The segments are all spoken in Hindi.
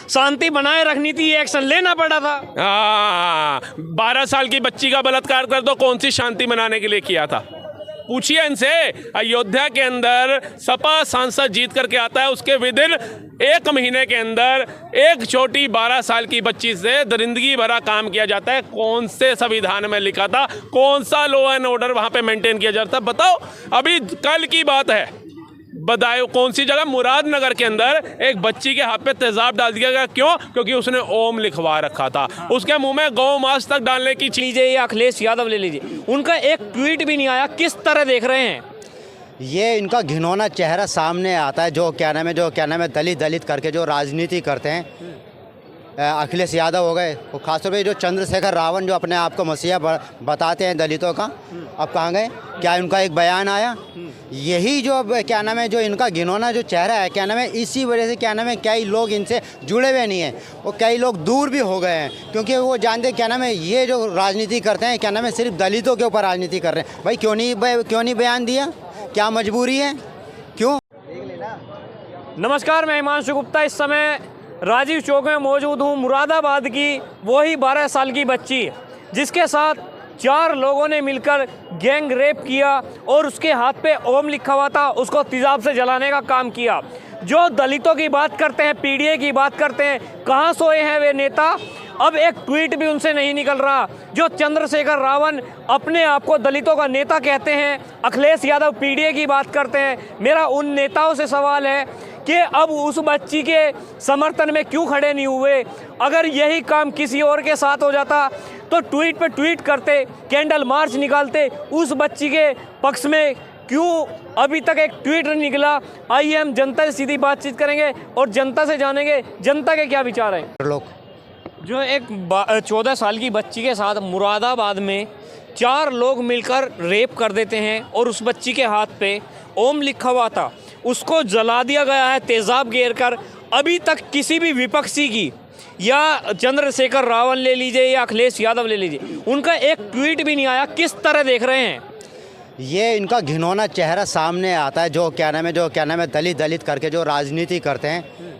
शांति बनाए रखनी थी, एक्शन लेना पड़ा था। 12 साल की बच्ची का बलात्कार कर दो, कौन सी शांति बनाने के लिए किया था? पूछिए इनसे। अयोध्या के अंदर सपा सांसद जीत करके आता है, उसके विदिन 1 महीने के अंदर एक छोटी 12 साल की बच्ची से दरिंदगी भरा काम किया जाता है। कौन से संविधान में लिखा था? कौन सा लॉ एंड ऑर्डर वहां पे मेंटेन किया जाता है? बताओ। अभी कल की बात है, बताओ कौन सी जगह, मुरादनगर के अंदर एक बच्ची के हाथ पे तेजाब डाल दिया गया। क्यों? क्योंकि उसने ओम लिखवा रखा था। उसके मुंह में गौ मांस तक डालने की चीज। लीजिए या अखिलेश यादव ले लीजिए, उनका एक ट्वीट भी नहीं आया। किस तरह देख रहे हैं? ये इनका घिनौना चेहरा सामने आता है, जो क्या नाम है दलित करके जो राजनीति करते हैं। अखिलेश यादव हो गए, वो खासतौर पे जो चंद्रशेखर रावण जो अपने आप को मसीहा बताते हैं दलितों का, अब कहाँ गए? क्या उनका एक बयान आया? यही जो जो इनका घिनौना जो चेहरा है, इसी वजह से कई लोग इनसे जुड़े हुए नहीं हैं, और कई लोग दूर भी हो गए हैं, क्योंकि वो जानते ये जो राजनीति करते हैं सिर्फ दलितों के ऊपर राजनीति कर रहे हैं। भाई क्यों नहीं बयान दिया? क्या मजबूरी है? क्यों? नमस्कार, मैं हिमांशु गुप्ता। इस समय राजीव चौक में मौजूद हूँ। मुरादाबाद की वही 12 साल की बच्ची जिसके साथ 4 लोगों ने मिलकर गैंग रेप किया और उसके हाथ पे ओम लिखा हुआ था, उसको तेजाब से जलाने का काम किया। जो दलितों की बात करते हैं, पीडीए की बात करते हैं, कहाँ सोए हैं वे नेता? अब एक ट्वीट भी उनसे नहीं निकल रहा। जो चंद्रशेखर रावण अपने आप को दलितों का नेता कहते हैं, अखिलेश यादव पीडीए की बात करते हैं। मेरा उन नेताओं से सवाल है कि अब उस बच्ची के समर्थन में क्यों खड़े नहीं हुए? अगर यही काम किसी और के साथ हो जाता तो ट्वीट पे ट्वीट करते, कैंडल मार्च निकालते। उस बच्ची के पक्ष में क्यों अभी तक एक ट्वीट नहीं निकला? आइए हम जनता से सीधी बातचीत करेंगे और जनता से जानेंगे जनता के क्या विचार हैं। लोग जो एक 14 साल की बच्ची के साथ मुरादाबाद में 4 लोग मिलकर रेप कर देते हैं और उस बच्ची के हाथ पे ओम लिखा हुआ था, उसको जला दिया गया है तेजाब घेर कर। अभी तक किसी भी विपक्षी की, या चंद्रशेखर रावण ले लीजिए या अखिलेश यादव ले लीजिए, उनका एक ट्वीट भी नहीं आया। किस तरह देख रहे हैं? ये इनका घिनौना चेहरा सामने आता है, जो क्या नाम है दलित करके जो राजनीति करते हैं।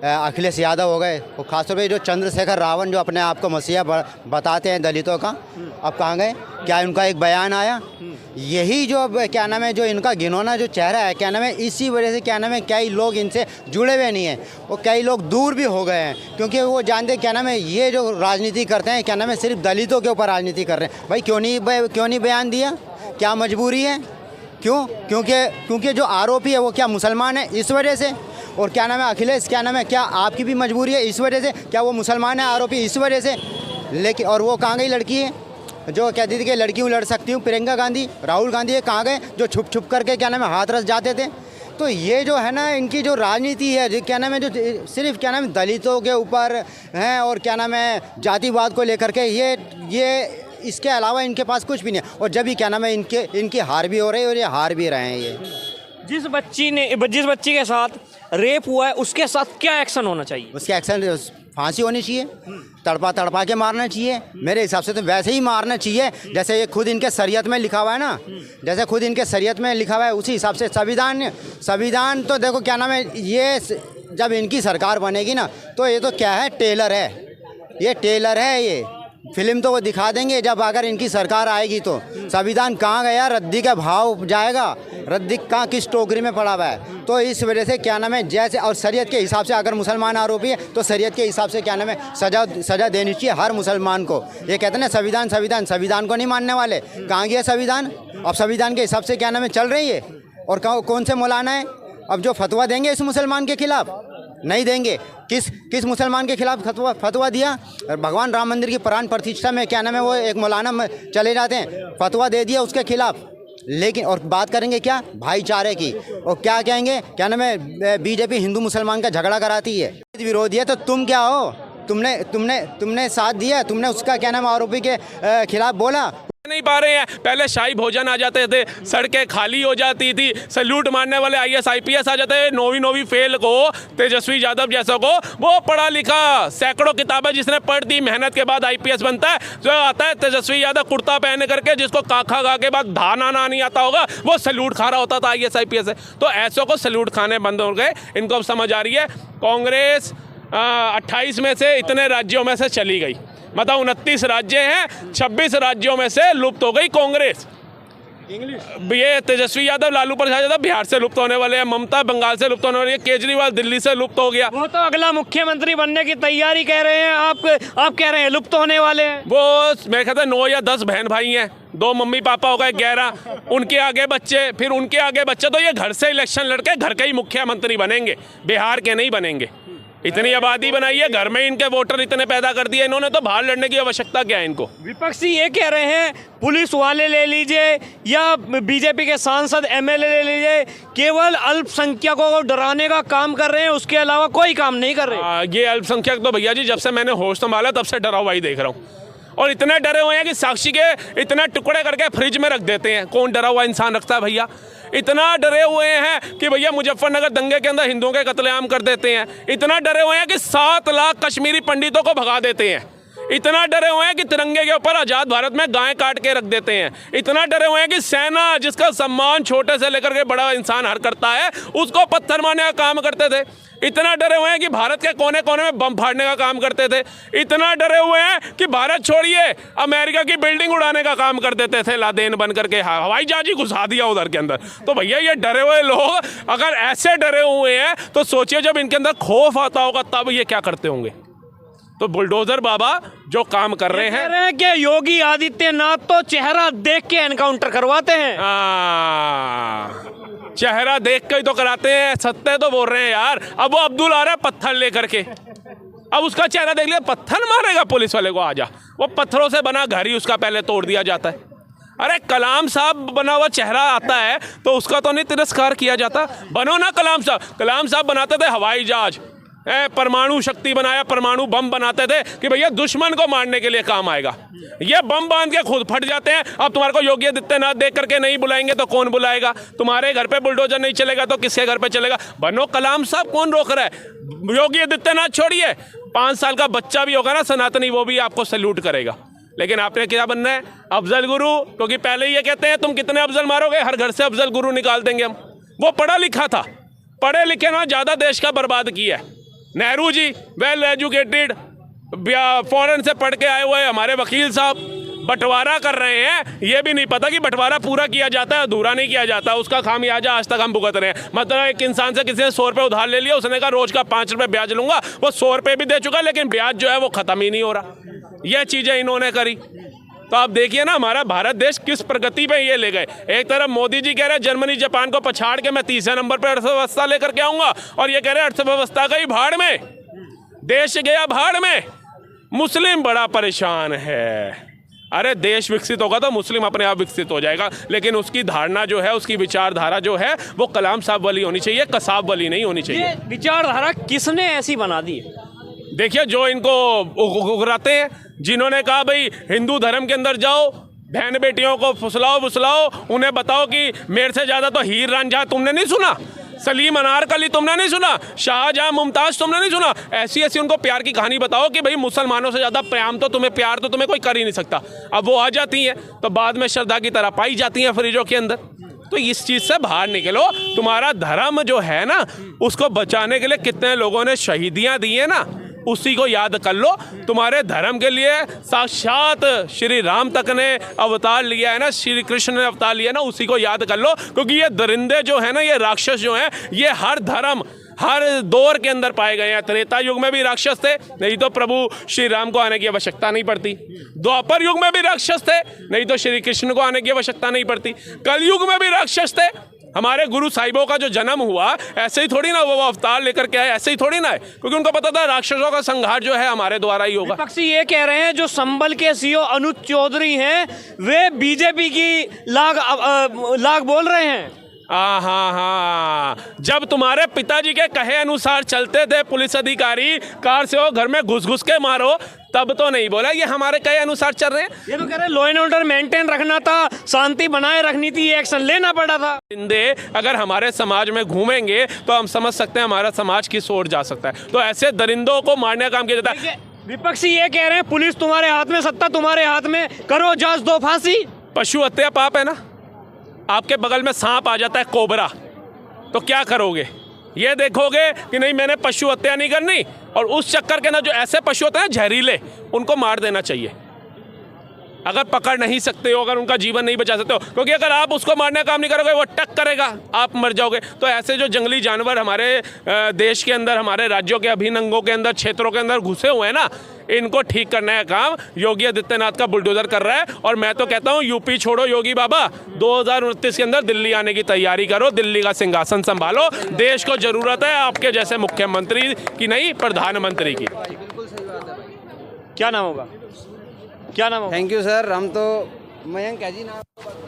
अखिलेश यादव हो गए, वो खासतौर पे जो चंद्रशेखर रावण जो अपने आप को मसीहा बताते हैं दलितों का, अब कहाँ गए? क्या उनका एक बयान आया? यही जो जो इनका घिनौना जो चेहरा है, इसी वजह से कई लोग इनसे जुड़े हुए नहीं हैं, और कई लोग दूर भी हो गए हैं, क्योंकि वो जानते ये जो राजनीति करते हैं सिर्फ दलितों के ऊपर राजनीति कर रहे हैं। भाई क्यों नहीं बयान दिया? क्या मजबूरी है? क्यों? क्योंकि जो आरोपी है वो क्या मुसलमान है, इस वजह से? और अखिलेश क्या आपकी भी मजबूरी है इस वजह से? क्या वो मुसलमान है आरोपी इस वजह से? लेकिन और वो कहाँ गई लड़की है जो कहती थी कि लड़की हूँ लड़ सकती हूँ? प्रियंका गांधी, राहुल गांधी, ये कहाँ गए जो छुप करके हाथ रस जाते थे? तो ये जो है ना, इनकी जो राजनीति है जो सिर्फ दलितों के ऊपर हैं, और जातिवाद को लेकर के ये इसके अलावा इनके पास कुछ भी नहीं है। और जब भी इनकी हार भी हो रही है, और ये हार भी रहे हैं। ये जिस बच्ची के साथ रेप हुआ है उसके साथ क्या एक्शन होना चाहिए? उसके एक्शन फांसी होनी चाहिए, तड़पा के मारना चाहिए। मेरे हिसाब से तो वैसे ही मारना चाहिए जैसे ये खुद इनके शरीयत में लिखा हुआ है ना, जैसे खुद इनके शरीयत में लिखा हुआ है, उसी हिसाब से संविधान तो देखो ये जब इनकी सरकार बनेगी ना, तो ये तो क्या है, टेलर है। ये फिल्म तो वो दिखा देंगे जब अगर इनकी सरकार आएगी तो। संविधान कहाँ गया? रद्दी का भाव जाएगा, रद्दी कहाँ किस टोकरी में पड़ा हुआ है? तो इस वजह से जैसे, और शरीयत के हिसाब से अगर मुसलमान आरोपी है तो शरीयत के हिसाब से सज़ा देनी चाहिए हर मुसलमान को। ये कहते हैं ना संविधान को नहीं मानने वाले। कहाँ गया संविधान? अब संविधान के हिसाब से चल रही है। और कौन से मौलाना है अब जो फतवा देंगे इस मुसलमान के खिलाफ? नहीं देंगे। किस मुसलमान के खिलाफ फतवा दिया? भगवान राम मंदिर की प्राण प्रतिष्ठा में वो एक मौलाना चले जाते हैं, फतवा दे दिया उसके खिलाफ। लेकिन और बात करेंगे क्या? भाईचारे की। और क्या कहेंगे? बीजेपी हिंदू मुसलमान का झगड़ा कराती है, विरोधी है। तो तुम क्या हो? तुमने साथ दिया, तुमने उसका आरोपी के खिलाफ बोला? नहीं पा रहे हैं। पहले शाही भोजन आ जाते थे, सड़कें खाली हो जाती थी, सैल्यूट मारने वाले IAS IPS आ जाते, नौवीं फेल को, तेजस्वी यादव जैसों को, वो पढ़ा लिखा सैकड़ों किताबें जिसने पढ़ दी, मेहनत के बाद IPS बनता है। जो आता है तेजस्वी यादव कुर्ता पहन करके, जिसको काखा गा के बाद धान आना नहीं आता होगा, वो सैल्यूट खा रहा होता था IAS IPS से। तो ऐसों को सैल्यूट खाने बंद हो गए। इनको अब समझ आ रही है कांग्रेस 28 में से इतने राज्यों में से चली गई, मतलब 29 राज्य हैं, 26 राज्यों में से लुप्त हो गई कांग्रेस। ये तेजस्वी यादव, लालू प्रसाद यादव बिहार से लुप्त होने वाले हैं, ममता बंगाल से लुप्त होने वाली है, केजरीवाल दिल्ली से लुप्त हो गया। वो तो अगला मुख्यमंत्री बनने की तैयारी कह रहे हैं, आप कह रहे हैं लुप्त होने वाले हैं। वो मेरे ख्याल से 9 या 10 बहन भाई हैं, 2 मम्मी पापा हो गए 11, उनके आगे बच्चे, फिर उनके आगे बच्चे, तो ये घर से इलेक्शन लड़के घर के ही मुख्यमंत्री बनेंगे, बिहार के नहीं बनेंगे। इतनी आबादी बनाई है, घर में इनके वोटर इतने पैदा कर दिए इन्होंने, तो बाहर लड़ने की आवश्यकता क्या है इनको। विपक्षी ये कह रहे हैं पुलिस वाले ले लीजिए या बीजेपी के सांसद एमएलए ले लीजिए, केवल अल्पसंख्यकों को डराने का काम कर रहे हैं, उसके अलावा कोई काम नहीं कर रहे। ये अल्पसंख्यक तो भैया जी जब से मैंने होश संभाला तब से डरा हुआ ही देख रहा हूँ, और इतने डरे हुए हैं कि साक्षी के इतने टुकड़े करके फ्रिज में रख देते हैं। कौन डरा हुआ इंसान रखता है भैया? इतना डरे हुए हैं कि भैया मुजफ्फरनगर दंगे के अंदर हिंदुओं के कत्लेआम कर देते हैं। इतना डरे हुए हैं कि 7 लाख कश्मीरी पंडितों को भगा देते हैं। इतना डरे हुए हैं कि तिरंगे के ऊपर आज़ाद भारत में गाय काट के रख देते हैं। इतना डरे हुए हैं कि सेना, जिसका सम्मान छोटे से लेकर के बड़ा इंसान हर करता है, उसको पत्थर मारने का काम करते थे। इतना डरे हुए हैं कि भारत के कोने कोने में बम फाड़ने का काम करते थे। इतना डरे हुए हैं कि भारत छोड़िए अमेरिका की बिल्डिंग उड़ाने का काम कर देते थे, लादेन बन करके हवाई जहाज ही घुसा दिया उधर के अंदर। तो भैया ये डरे हुए लोग अगर ऐसे डरे हुए हैं तो सोचिए जब इनके अंदर खौफ आता होगा तब ये क्या करते होंगे। तो बुलडोजर बाबा जो काम कर रहे हैं कि योगी आदित्यनाथ तो चेहरा देख के एनकाउंटर करवाते हैं। चेहरा देख के ही तो कराते हैं, सत्य तो बोल रहे हैं यार। अब वो अब्दुल आ रहा है पत्थर लेकर के, अब उसका चेहरा देख लिया, पत्थर मारेगा पुलिस वाले को, आजा। वो पत्थरों से बना घर ही उसका पहले तोड़ दिया जाता है। अरे कलाम साहब बना हुआ चेहरा आता है तो उसका तो नहीं तिरस्कार किया जाता। बनो ना कलाम साहब। कलाम साहब बनाते थे हवाई जहाज, परमाणु शक्ति बनाया, परमाणु बम बनाते थे कि भैया दुश्मन को मारने के लिए काम आएगा। ये बम बांध के खुद फट जाते हैं। अब तुम्हारे को योगी आदित्यनाथ देख करके नहीं बुलाएंगे तो कौन बुलाएगा? तुम्हारे घर पे बुलडोजर नहीं चलेगा तो किसके घर पे चलेगा? बनो कलाम साहब, कौन रोक रहा है? योगी आदित्यनाथ छोड़िए, 5 साल का बच्चा भी होगा ना सनातनी, वो भी आपको सैल्यूट करेगा। लेकिन आपने क्या बनना है? अफजल गुरु, क्योंकि पहले ये कहते हैं तुम कितने अफजल मारोगे, हर घर से अफजल गुरु निकाल देंगे हम। वो पढ़ा लिखा था, पढ़े लिखे ना ज़्यादा देश का बर्बाद किया है। Nehru ji well educated, foreign से पढ़ के आए हुए हमारे वकील साहब बंटवारा कर रहे हैं, ये भी नहीं पता कि बंटवारा पूरा किया जाता है, अधूरा नहीं किया जाता। उसका खामियाजा आज तक हम भुगत रहे हैं। मतलब एक इंसान से किसी ने 100 रुपये उधार ले लिया, उसने कहा रोज का 5 रुपये ब्याज लूंगा, वो 100 रुपये भी दे चुका, लेकिन ब्याज जो है वो खत्म ही नहीं हो रहा। ये चीज़ें इन्होंने करी। तो आप देखिए ना हमारा भारत देश किस प्रगति पे ये ले गए। एक तरफ मोदी जी कह रहे हैं जर्मनी जापान को पछाड़ के मैं 30वें नंबर पर अर्थव्यवस्था लेकर के आऊँगा, और ये कह रहे हैं अर्थव्यवस्था गई भाड़ में, देश गया भाड़ में, मुस्लिम बड़ा परेशान है। अरे देश विकसित होगा तो मुस्लिम अपने आप विकसित हो जाएगा, लेकिन उसकी धारणा जो है, उसकी विचारधारा जो है वो कलाम साहब वाली होनी चाहिए, कसाब वाली नहीं होनी चाहिए। ये विचारधारा किसने ऐसी बना दी है? देखिए जो इनको उगराते हैं, जिन्होंने कहा भाई हिंदू धर्म के अंदर जाओ, बहन बेटियों को फुसलाओ, उन्हें बताओ कि मेरे से ज़्यादा तो हीर रांझा तुमने नहीं सुना, सलीम अनारकली तुमने नहीं सुना, शाहजहां मुमताज़ तुमने नहीं सुना। ऐसी ऐसी उनको प्यार की कहानी बताओ कि भाई मुसलमानों से ज़्यादा प्यार तो तुम्हें कोई कर ही नहीं सकता। अब वो आ जाती हैं तो बाद में श्रद्धा की तरह पाई जाती हैं फ्रिजों के अंदर। तो इस चीज़ से बाहर निकलो। तुम्हारा धर्म जो है ना, उसको बचाने के लिए कितने लोगों ने शहीदियाँ दी हैं ना, उसी को याद कर लो। तुम्हारे धर्म के लिए साक्षात श्री राम तक ने अवतार लिया है ना, श्री कृष्ण ने अवतार लिया है ना, उसी को याद कर लो। क्योंकि ये दरिंदे जो है ना, ये राक्षस जो हैं, ये हर धर्म हर दौर के अंदर पाए गए हैं। त्रेता युग में भी राक्षस थे, नहीं तो प्रभु श्री राम को आने की आवश्यकता नहीं पड़ती। द्वापर युग में भी राक्षस थे, नहीं तो श्री कृष्ण को आने की आवश्यकता नहीं पड़ती। कलयुग में भी राक्षस थे। हमारे गुरु साहिबों का जो जन्म हुआ ऐसे ही थोड़ी ना, वो अवतार लेकर के आए, ऐसे ही थोड़ी ना है, क्योंकि उनको पता था राक्षसों का संहार जो है हमारे द्वारा ही होगा। विपक्षी ये कह रहे हैं जो संबल के सीओ अनुज चौधरी हैं वे बीजेपी की लाग बोल रहे हैं। हाँ, जब तुम्हारे पिताजी के कहे अनुसार चलते थे पुलिस अधिकारी, कार से हो घर में घुस घुस के मारो, तब तो नहीं बोला ये हमारे कहे अनुसार चल रहे हैं। ये तो कह रहे लॉ एंड ऑर्डर मेंटेन रखना था, शांति बनाए रखनी थी, एक्शन लेना पड़ा था। दरिंदे अगर हमारे समाज में घूमेंगे तो हम समझ सकते हैं हमारा समाज किस ओर जा सकता है। तो ऐसे दरिंदों को मारने का काम किया जाता है। विपक्षी ये कह रहे हैं पुलिस तुम्हारे हाथ में, सत्ता तुम्हारे हाथ में, करो जांच दो फांसी। पशु हत्या पाप है ना। आपके बगल में सांप आ जाता है कोबरा, तो क्या करोगे? ये देखोगे कि नहीं मैंने पशु हत्या नहीं करनी, और उस चक्कर के ना जो ऐसे पशु होते हैं जहरीले, उनको मार देना चाहिए अगर पकड़ नहीं सकते हो, अगर उनका जीवन नहीं बचा सकते हो, क्योंकि अगर आप उसको मारने का काम नहीं करोगे वो टक करेगा, आप मर जाओगे। तो ऐसे जो जंगली जानवर हमारे देश के अंदर, हमारे राज्यों के अभिन्न अंगों के अंदर, क्षेत्रों के अंदर घुसे हुए हैं ना, इनको ठीक करने का काम योगी आदित्यनाथ का बुलडोजर कर रहा है। और मैं तो कहता हूँ यूपी छोड़ो योगी बाबा, 2029 के अंदर दिल्ली आने की तैयारी करो, दिल्ली का सिंहासन संभालो। देश को जरूरत है आपके जैसे मुख्यमंत्री की नहीं, प्रधानमंत्री की। क्या नाम होगा? क्या नाम होगा? Thank you sir. हम तो मयंक है जी नाम।